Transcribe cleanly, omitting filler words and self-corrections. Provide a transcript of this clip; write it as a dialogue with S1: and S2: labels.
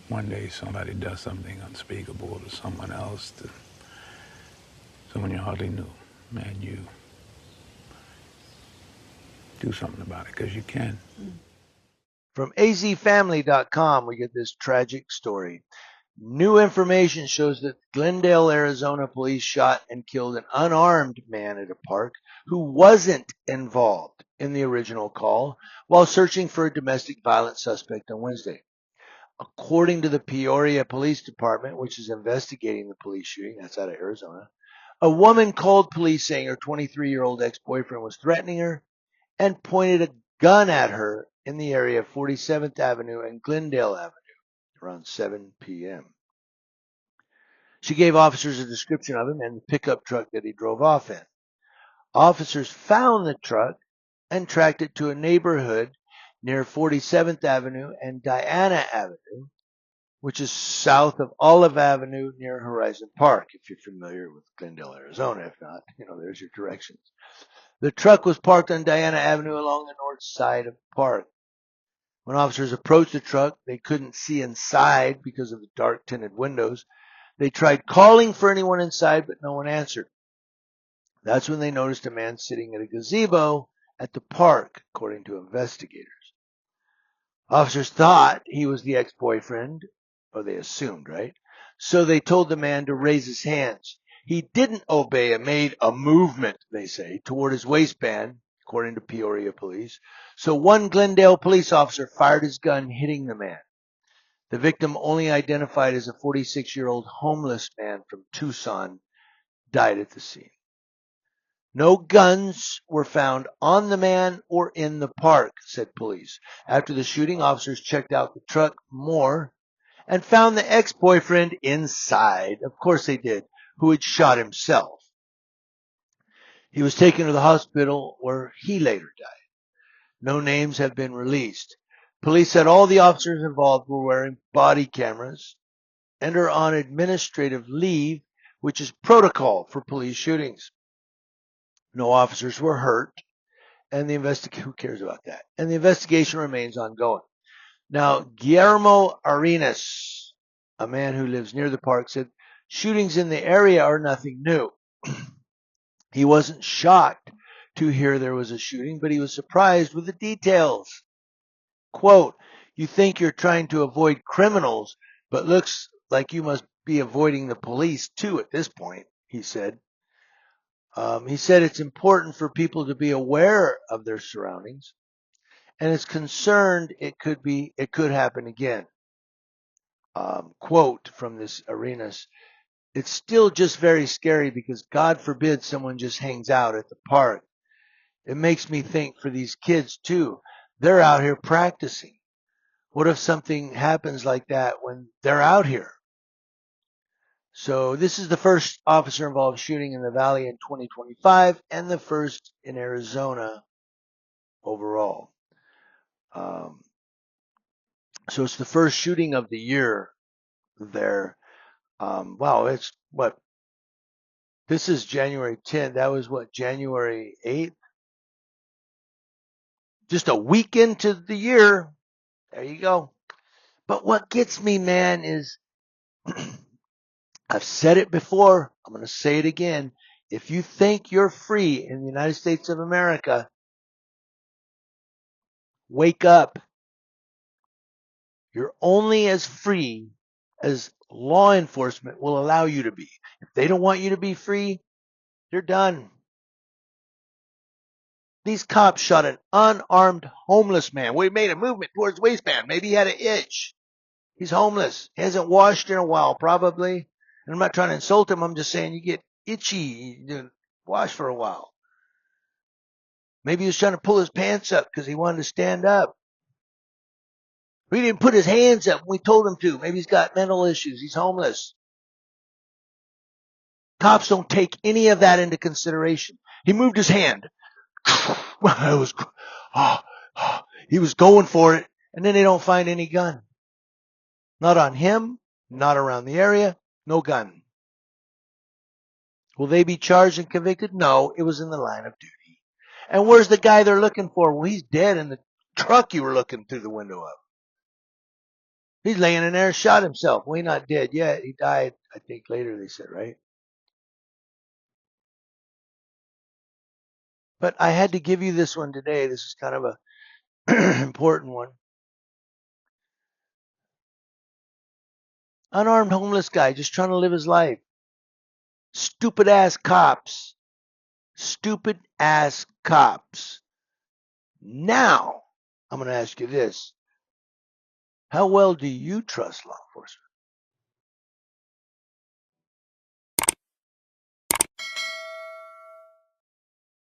S1: one day somebody does something unspeakable to someone else, to someone you hardly knew, and you do something about it because you can.
S2: From azfamily.com, we get this tragic story. New information shows that Glendale, Arizona police shot and killed an unarmed man at a park who wasn't involved in the original call while searching for a domestic violence suspect on Wednesday. According to the Peoria Police Department, which is investigating the police shooting, that's out of Arizona, a woman called police saying her 23-year-old ex-boyfriend was threatening her and pointed a gun at her in the area of 47th Avenue and Glendale Avenue around 7 p.m. She gave officers a description of him and the pickup truck that he drove off in. Officers found the truck and tracked it to a neighborhood near 47th Avenue and Diana Avenue, which is south of Olive Avenue near Horizon Park, if you're familiar with Glendale, Arizona. If not, there's your directions. The truck was parked on Diana Avenue along the north side of the park. When officers approached the truck, they couldn't see inside because of the dark tinted windows. They tried calling for anyone inside, but no one answered. That's when they noticed a man sitting at a gazebo at the park, according to investigators. Officers thought he was the ex-boyfriend, or they assumed, right? So they told the man to raise his hands. He didn't obey and made a movement, they say, toward his waistband, according to Peoria police. So one Glendale police officer fired his gun, hitting the man. The victim, only identified as a 46-year-old homeless man from Tucson, died at the scene. No guns were found on the man or in the park, said police. After the shooting, officers checked out the truck more and found the ex-boyfriend inside. Of course they did, who had shot himself. He was taken to the hospital where he later died. No names have been released. Police said all the officers involved were wearing body cameras and are on administrative leave, which is protocol for police shootings. No officers were hurt, and who cares about that? And the investigation remains ongoing. Now, Guillermo Arenas, a man who lives near the park, said shootings in the area are nothing new. He wasn't shocked to hear there was a shooting, but he was surprised with the details. Quote, you think you're trying to avoid criminals, but looks like you must be avoiding the police too at this point, he said. He said it's important for people to be aware of their surroundings and is concerned it could happen again. Quote from this Arenas, it's still just very scary because God forbid someone just hangs out at the park. It makes me think for these kids too. They're out here practicing. What if something happens like that when they're out here? So this is the first officer-involved shooting in the Valley in 2025 and the first in Arizona overall. So it's the first shooting of the year there. Wow, it's what? This is January 10th. That was what, January 8th? Just a week into the year. There you go. But what gets me, man, is I've said it before. I'm going to say it again. If you think you're free in the United States of America, wake up. You're only as free as law enforcement will allow you to be. If they don't want you to be free, you're done. These cops shot an unarmed homeless man. We made a movement towards the waistband. Maybe he had an itch. He's homeless. He hasn't washed in a while, probably. And I'm not trying to insult him. I'm just saying you get itchy. You wash for a while. Maybe he was trying to pull his pants up because he wanted to stand up. He didn't put his hands up when we told him to. Maybe he's got mental issues. He's homeless. Cops don't take any of that into consideration. He moved his hand. He was going for it, and then they don't find any gun. Not on him, not around the area, no gun. Will they be charged and convicted? No, it was in the line of duty. And where's the guy they're looking for? Well, he's dead in the truck you were looking through the window of. He's laying in there, shot himself. Well, he's not dead yet. He died, I think, later, they said, right? But I had to give you this one today. This is kind of a important one. Unarmed homeless guy just trying to live his life. Stupid ass cops. Stupid ass cops. Now, I'm going to ask you this. How well do you trust law enforcement?